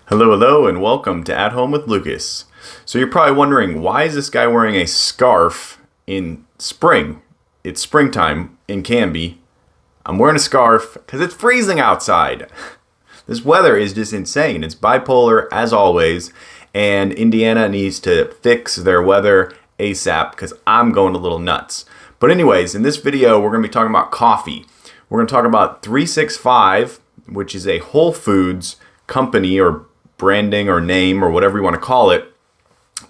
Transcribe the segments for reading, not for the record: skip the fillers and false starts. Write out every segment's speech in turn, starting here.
Hello, hello, and welcome to At Home with Lucas. So you're probably wondering, why is this guy wearing a scarf in spring? It's springtime in Canby. I'm wearing a scarf because it's freezing outside. This weather is just insane. It's bipolar as always, and Indiana needs to fix their weather ASAP because I'm going a little nuts. But anyways, in this video, we're going to be talking about coffee. We're going to talk about 365, which is a Whole Foods company or branding or name or whatever you want to call it.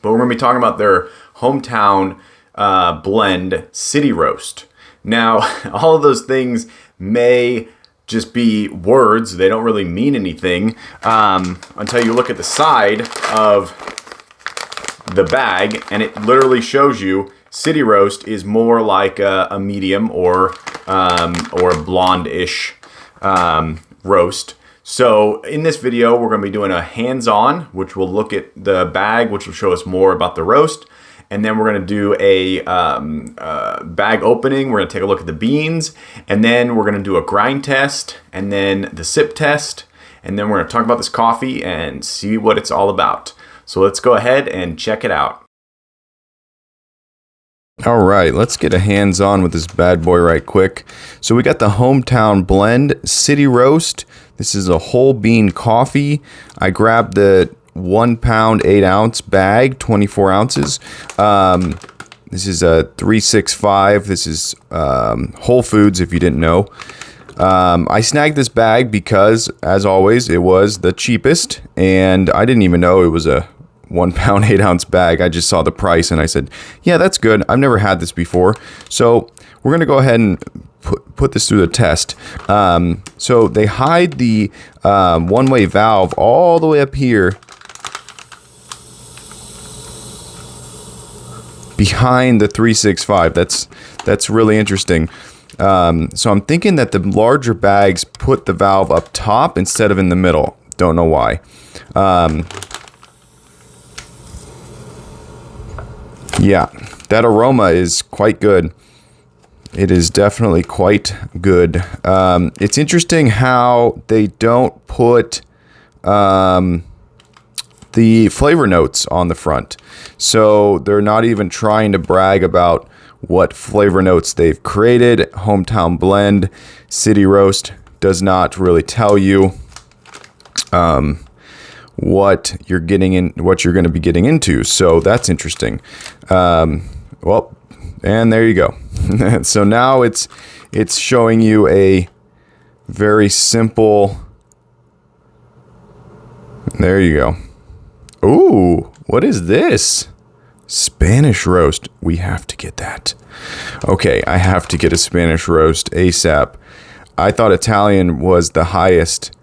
But we're going to be talking about their hometown blend, City Roast. Now, all of those things may just be words. They don't really mean anything until you look at the side of the bag, and it literally shows you City Roast is more like a medium or a blonde-ish roast. So in this video, we're going to be doing a hands-on, which will look at the bag, which will show us more about the roast. And then we're going to do a bag opening. We're going to take a look at the beans. And then we're going to do a grind test. And then the sip test. And then we're going to talk about this coffee and see what it's all about. So let's go ahead and check it out. All right, let's get a hands-on with this bad boy right quick. So we got the Hometown Blend City Roast. This is a whole bean coffee. I grabbed the 1 pound, 8 ounce bag, 24 ounces. This is a 365. This is Whole Foods, if you didn't know. I snagged this bag because, as always, it was the cheapest, and I didn't even know it was a 1 pound, 8 ounce bag. I just saw the price and I said, yeah, that's good. I've never had this before. So we're going to go ahead and put this through the test. So they hide the one-way valve all the way up here behind the 365. That's really interesting. So I'm thinking that the larger bags put the valve up top instead of in the middle. Don't know why. Yeah, that aroma is quite good. It is definitely quite good. It's interesting how they don't put the flavor notes on the front. So they're not even trying to brag about what flavor notes they've created. Hometown Blend City Roast does not really tell you what you're getting in, what you're going to be getting into. So that's interesting. Well, and there you go. So now it's showing you a very simple. There you go. Ooh, what is this? Spanish roast. We have to get that. Okay, I have to get a Spanish roast ASAP. I thought Italian was the highest.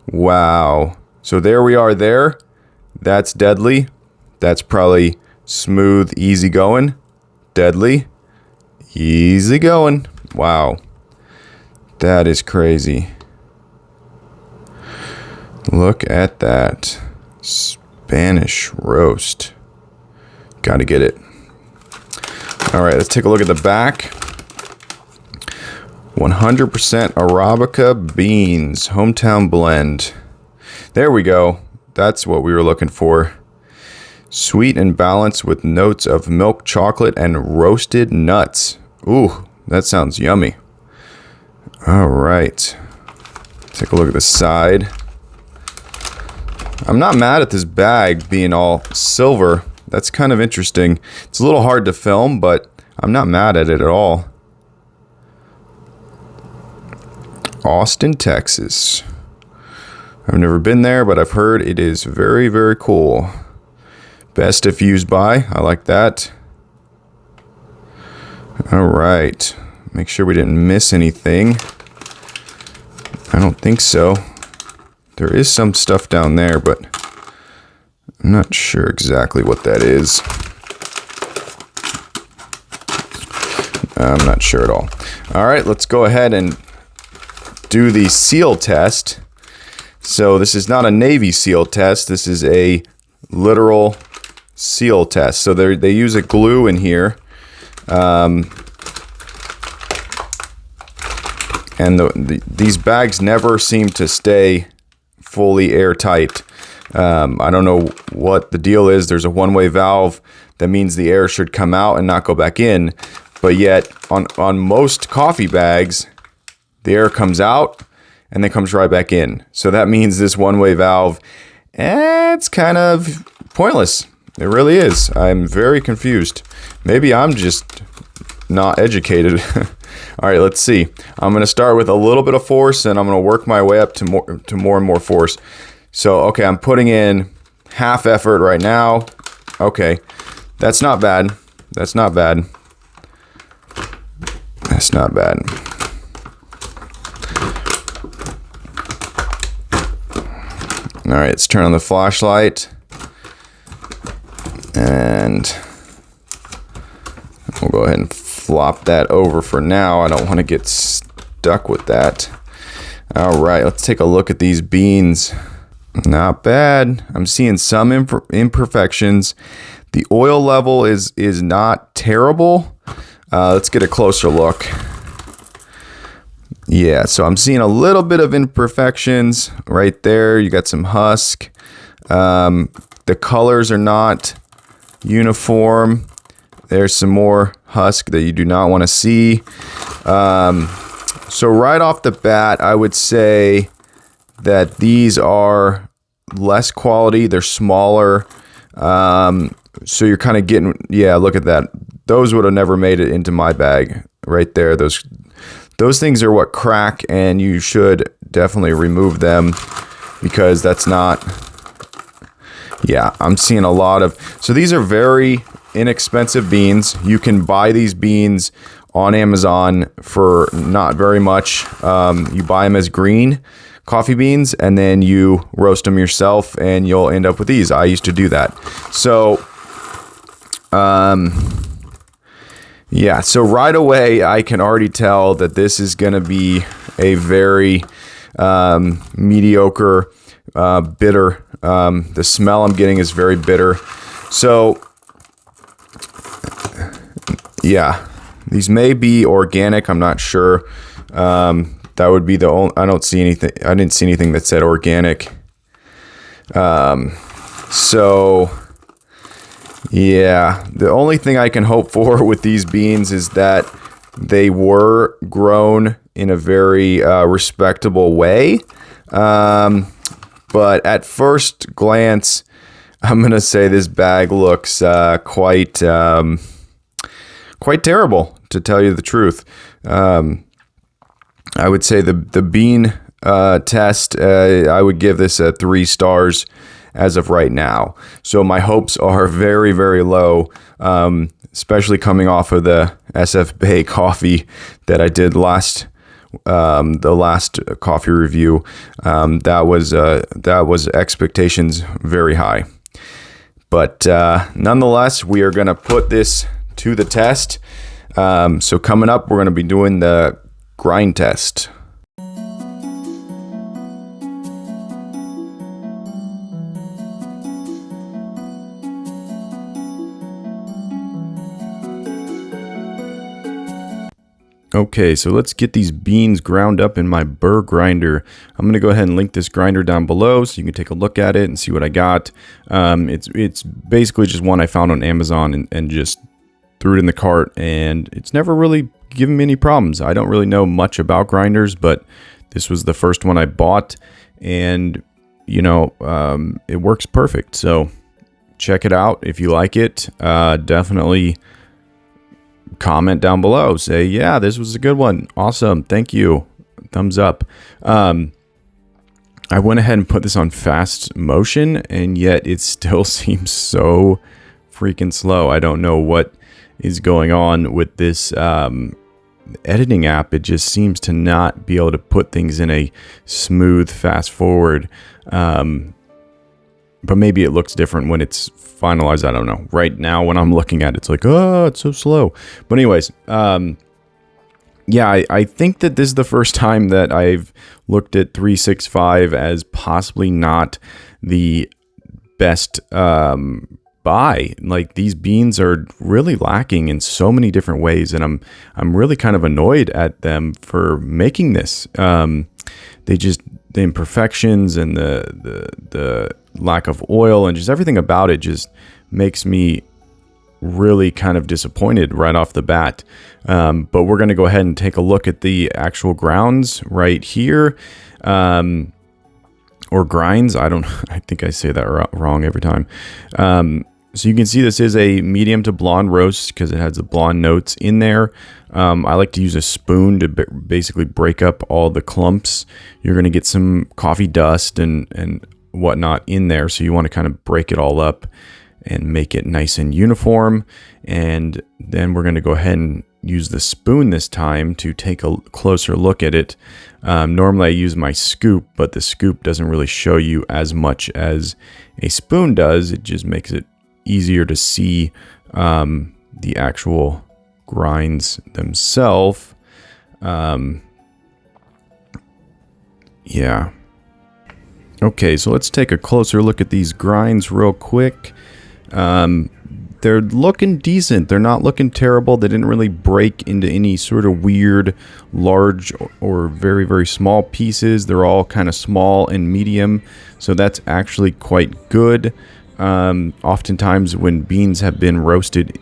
Wow. So there we are there. That's deadly. That's probably smooth, easy going. Deadly. Easy going. Wow. That is crazy. Look at that. Spanish roast. Gotta get it. All right, let's take a look at the back. 100% Arabica beans. Hometown blend. There we go. That's what we were looking for. Sweet and balanced with notes of milk chocolate and roasted nuts. Ooh, that sounds yummy. All right. Take a look at the side. I'm not mad at this bag being all silver. That's kind of interesting. It's a little hard to film, but I'm not mad at it at all. Austin, Texas. I've never been there, but I've heard it is very, very cool. Best if used by. I like that. All right. Make sure we didn't miss anything. I don't think so. There is some stuff down there, but I'm not sure exactly what that is. I'm not sure at all. All right, let's go ahead and do the seal test. So this is not a Navy SEAL test. This is a literal seal test. So they use a glue in here. And these bags never seem to stay fully airtight. I don't know what the deal is. There's a one-way valve that means the air should come out and not go back in. But yet on most coffee bags, the air comes out and then comes right back in. So that means this one-way valve, it's kind of pointless. It really is. I'm very confused. Maybe I'm just not educated. All right, let's see. I'm going to start with a little bit of force, and I'm going to work my way up to more and more force. So, okay, I'm putting in half effort right now. Okay, that's not bad. That's not bad. That's not bad. All right, let's turn on the flashlight. And we'll go ahead and flop that over for now. I don't want to get stuck with that. All right, let's take a look at these beans. Not bad. I'm seeing some imperfections. The oil level is not terrible. Let's get a closer look. Yeah, so I'm seeing a little bit of imperfections right there. You got some husk. The colors are not uniform. There's some more husk that you do not want to see. So right off the bat, I would say that these are less quality. They're smaller. So you're kind of getting, yeah, look at that. Those would have never made it into my bag right there. Those things are what crack, and you should definitely remove them because that's not, yeah, I'm seeing a lot of, so these are very inexpensive beans. You can buy these beans on Amazon for not very much. You buy them as green coffee beans, and then you roast them yourself, and you'll end up with these. I used to do that. So, yeah, so right away, I can already tell that this is going to be a very mediocre, bitter. The smell I'm getting is very bitter. So, yeah, these may be organic. I'm not sure. That would be the only, I don't see anything. I didn't see anything that said organic. So, yeah, the only thing I can hope for with these beans is that they were grown in a very respectable way. But at first glance, I'm going to say this bag looks quite terrible, to tell you the truth. I would say the bean test, I would give this a 3 stars as of right now. So my hopes are very, very low, especially coming off of the SF Bay coffee that I did the last coffee review. That was expectations very high. But nonetheless, we are going to put this to the test. So coming up, we're going to be doing the grind test. Okay, so let's get these beans ground up in my Burr grinder. I'm going to go ahead and link this grinder down below so you can take a look at it and see what I got. It's basically just one I found on Amazon and just threw it in the cart, and it's never really given me any problems. I don't really know much about grinders, but this was the first one I bought, and you know, it works perfect. So check it out if you like it. Definitely comment down below, say, yeah, this was a good one, awesome, thank you, thumbs up. I went ahead and put this on fast motion, and yet it still seems so freaking slow. I don't know what is going on with this editing app. It just seems to not be able to put things in a smooth fast forward. But maybe it looks different when it's finalized. I don't know. Right now, when I'm looking at it, it's like, oh, it's so slow. But anyways, yeah, I think that this is the first time that I've looked at 365 as possibly not the best buy. Like, these beans are really lacking in so many different ways, and I'm really kind of annoyed at them for making this. They just the imperfections and the lack of oil and just everything about it just makes me really kind of disappointed right off the bat. But we're going to go ahead and take a look at the actual grounds right here. Or grinds. I think I say that wrong every time. So you can see this is a medium to blonde roast because it has the blonde notes in there. I like to use a spoon to basically break up all the clumps. You're going to get some coffee dust and whatnot in there. So you want to kind of break it all up and make it nice and uniform. And then we're going to go ahead and use the spoon this time to take a closer look at it. Normally I use my scoop, but the scoop doesn't really show you as much as a spoon does. It just makes it easier to see the actual grinds themselves. Yeah. Okay, so let's take a closer look at these grinds real quick. They're looking decent. They're not looking terrible. They didn't really break into any sort of weird, large or very, very small pieces. They're all kind of small and medium. So that's actually quite good. Oftentimes when beans have been roasted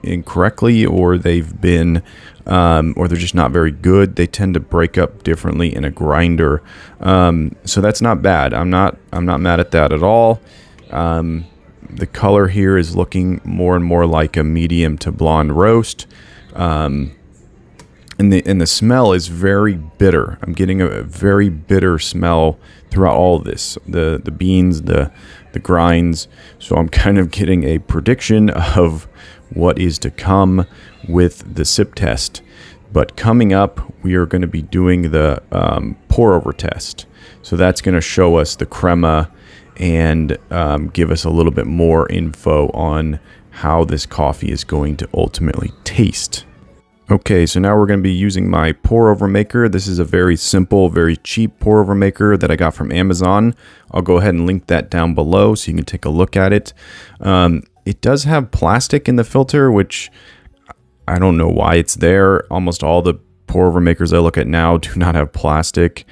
incorrectly or they've been, or they're just not very good, they tend to break up differently in a grinder. So that's not bad. I'm not mad at that at all. The color here is looking more and more like a medium to blonde roast. And the smell is very bitter. I'm getting a very bitter smell throughout all of this. The beans, the grinds. So I'm kind of getting a prediction of what is to come with the sip test. But coming up, we are going to be doing the pour over test. So that's going to show us the crema and give us a little bit more info on how this coffee is going to ultimately taste. Okay, so now we're going to be using my pour over maker. This is a very simple, very cheap pour over maker that I got from Amazon. I'll go ahead and link that down below so you can take a look at it. It does have plastic in the filter, which I don't know why it's there. Almost all the pour over makers I look at now do not have plastic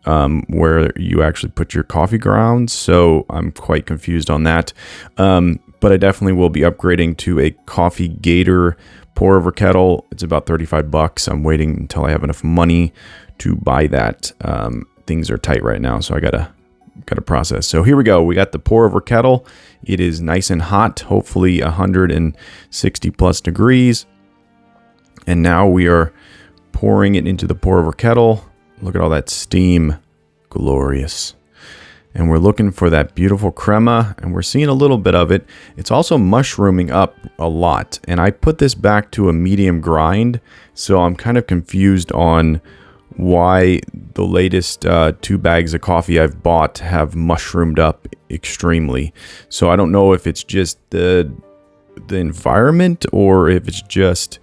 where you actually put your coffee grounds. So I'm quite confused on that. But I definitely will be upgrading to a Coffee Gator pour over kettle. It's about $35. I'm waiting until I have enough money to buy that. Things are tight right now, so I gotta process. So here we go. We got the pour over kettle. It is nice and hot, hopefully 160 plus degrees. And now we are pouring it into the pour over kettle. Look at all that steam. Glorious. And we're looking for that beautiful crema, and we're seeing a little bit of it. It's also mushrooming up a lot. And I put this back to a medium grind, so I'm kind of confused on why the latest 2 bags of coffee I've bought have mushroomed up extremely. So I don't know if it's just the environment or if it's just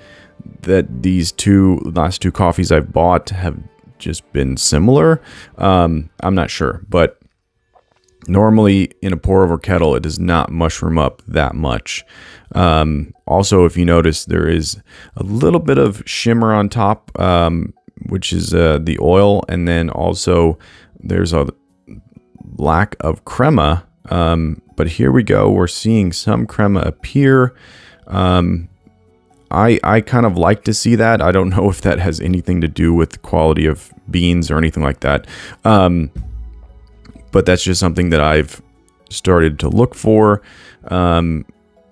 that these last two coffees I've bought have just been similar. I'm not sure, but normally in a pour over kettle, it does not mushroom up that much. Also, if you notice, there is a little bit of shimmer on top, which is the oil. And then also there's a lack of crema. But here we go. We're seeing some crema appear. I kind of like to see that. I don't know if that has anything to do with the quality of beans or anything like that. But that's just something that I've started to look for. And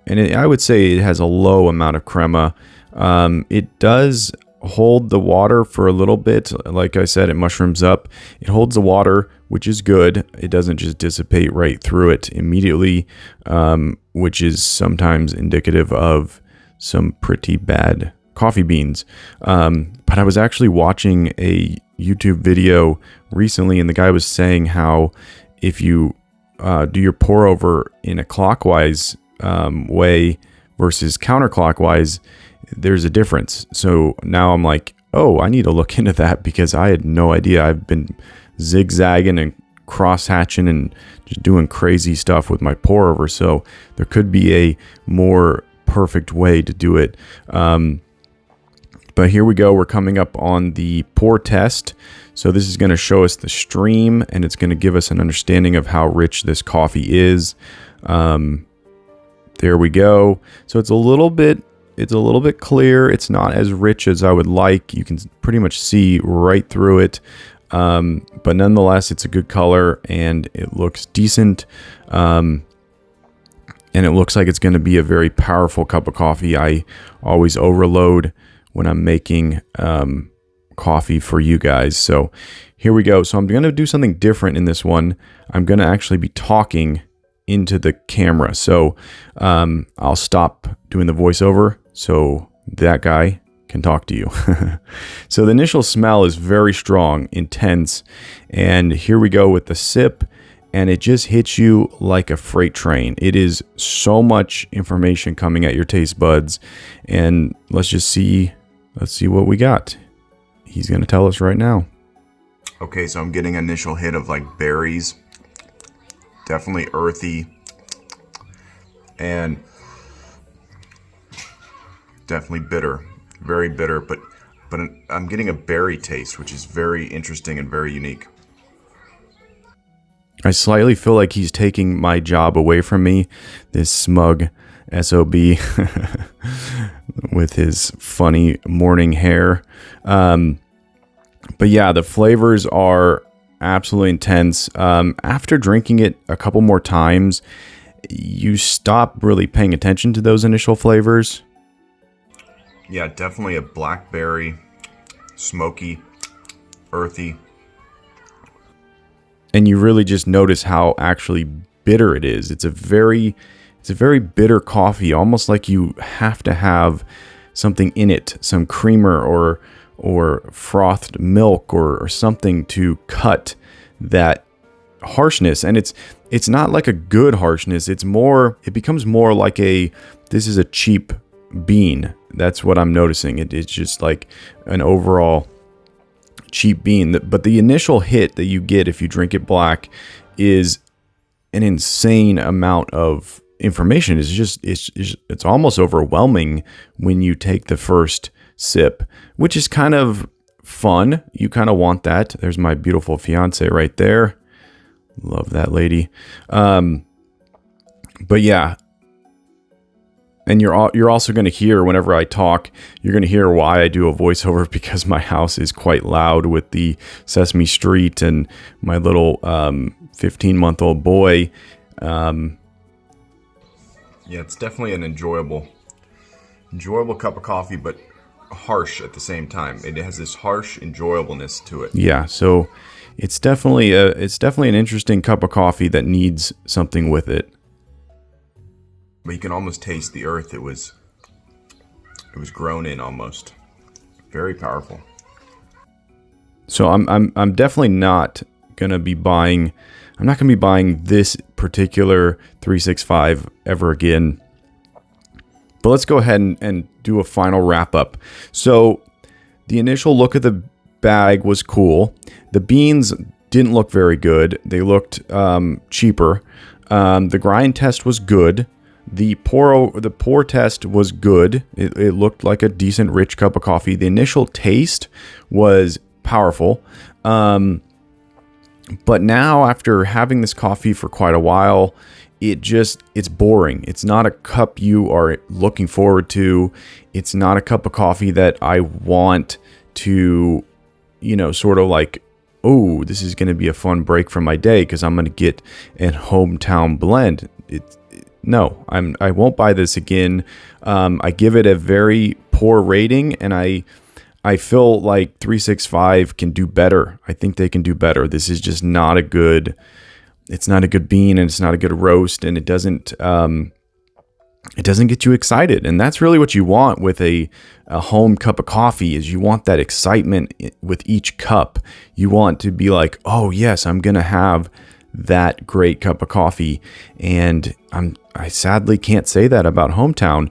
I would say it has a low amount of crema. It does hold the water for a little bit. Like I said, it mushrooms up. It holds the water, which is good. It doesn't just dissipate right through it immediately, which is sometimes indicative of some pretty bad coffee beans. But I was actually watching a YouTube video recently, and the guy was saying how if you do your pour over in a clockwise way versus counterclockwise, there's a difference. So now I'm like, oh, I need to look into that because I had no idea. I've been zigzagging and cross hatching and just doing crazy stuff with my pour over. So there could be a more perfect way to do it. But here we go. We're coming up on the pour test. So this is going to show us the stream, and it's going to give us an understanding of how rich this coffee is. There we go. So it's a little bit clear. It's not as rich as I would like. You can pretty much see right through it. But nonetheless, it's a good color and it looks decent. And it looks like it's going to be a very powerful cup of coffee. I always overload when I'm making coffee for you guys. So here we go. So I'm going to do something different in this one. I'm going to actually be talking into the camera. So I'll stop doing the voiceover so that guy can talk to you. So the initial smell is very strong, intense. And here we go with the sip. And it just hits you like a freight train. It is so much information coming at your taste buds. And let's see what we got. He's going to tell us right now. Okay, so I'm getting an initial hit of like berries. Definitely earthy. And definitely bitter. Very bitter, but I'm getting a berry taste, which is very interesting and very unique. I slightly feel like he's taking my job away from me, this smug SOB with his funny morning hair. But yeah, the flavors are absolutely intense. After drinking it a couple more times, you stop really paying attention to those initial flavors. Yeah, definitely a blackberry, smoky, earthy. And you really just notice how actually bitter it is. It's a very bitter coffee, almost like you have to have something in it, some creamer or frothed milk or something to cut that harshness. And it's not like a good harshness. It becomes more like this is a cheap bean. That's what I'm noticing. It's just like an overall cheap bean. But the initial hit that you get if you drink it black is an insane amount of information. It's almost overwhelming when you take the first sip, which is kind of fun. You kind of want that. There's my beautiful fiance right there. Love that lady. But yeah. And you're also going to hear, whenever I talk, you're going to hear why I do a voiceover, because my house is quite loud with the Sesame Street and my little 15-month-old boy. Yeah, it's definitely an enjoyable cup of coffee, but harsh at the same time. It has this harsh enjoyableness to it. Yeah, so it's definitely an interesting cup of coffee that needs something with it. But you can almost taste the earth it was grown in almost. Very powerful. So I'm definitely not gonna be buying. I'm not gonna be buying this particular 365 ever again. But let's go ahead and do a final wrap up. So the initial look at the bag was cool. The beans didn't look very good. They looked cheaper. The grind test was good. The pour test was good. It looked like a decent, rich cup of coffee. The initial taste was powerful. But now, after having this coffee for quite a while, it's boring. It's not a cup you are looking forward to. It's not a cup of coffee that I want to, sort of like, oh, this is going to be a fun break from my day because I'm going to get a hometown blend. No, I won't buy this again. I give it a very poor rating, and I feel like 365 can do better. I think they can do better. This is just not a good. It's not a good bean, and it's not a good roast, and it doesn't get you excited. And that's really what you want with a home cup of coffee. Is you want that excitement with each cup. You want to be like, oh yes, I'm gonna have that great cup of coffee. And I sadly can't say that about Hometown.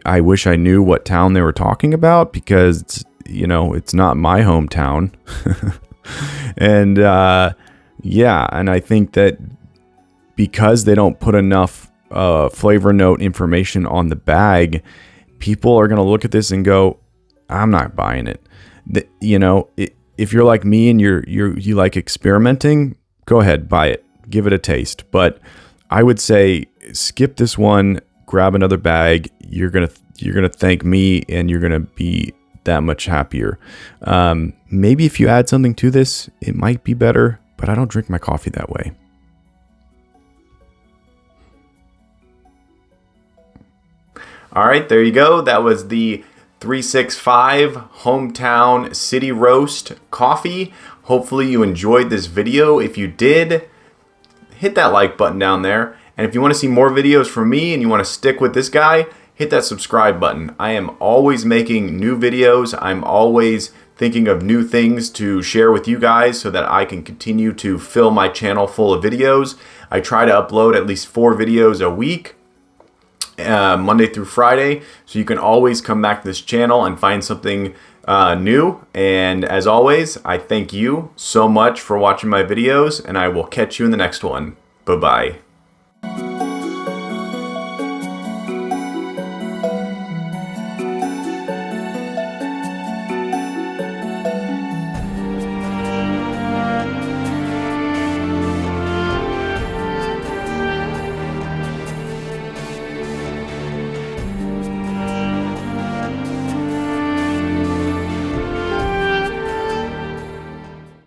I wish I knew what town they were talking about, because it's not my hometown. And yeah, and I think that because they don't put enough flavor note information on the bag, people are going to look at this and go, I'm not buying it. If you're like me and you like experimenting, go ahead, buy it, give it a taste. But I would say skip this one, grab another bag. You're gonna thank me, and you're gonna be that much happier. Maybe if you add something to this, it might be better. But I don't drink my coffee that way. All right, there you go. That was the 365 Hometown City Roast Coffee. Hopefully you enjoyed this video. If you did, hit that like button down there. And if you want to see more videos from me and you want to stick with this guy, hit that subscribe button. I am always making new videos. I'm always thinking of new things to share with you guys so that I can continue to fill my channel full of videos. I try to upload at least 4 videos a week. Monday through Friday, so you can always come back to this channel and find something new. And as always, I thank you so much for watching my videos, and I will catch you in the next one. Bye-bye.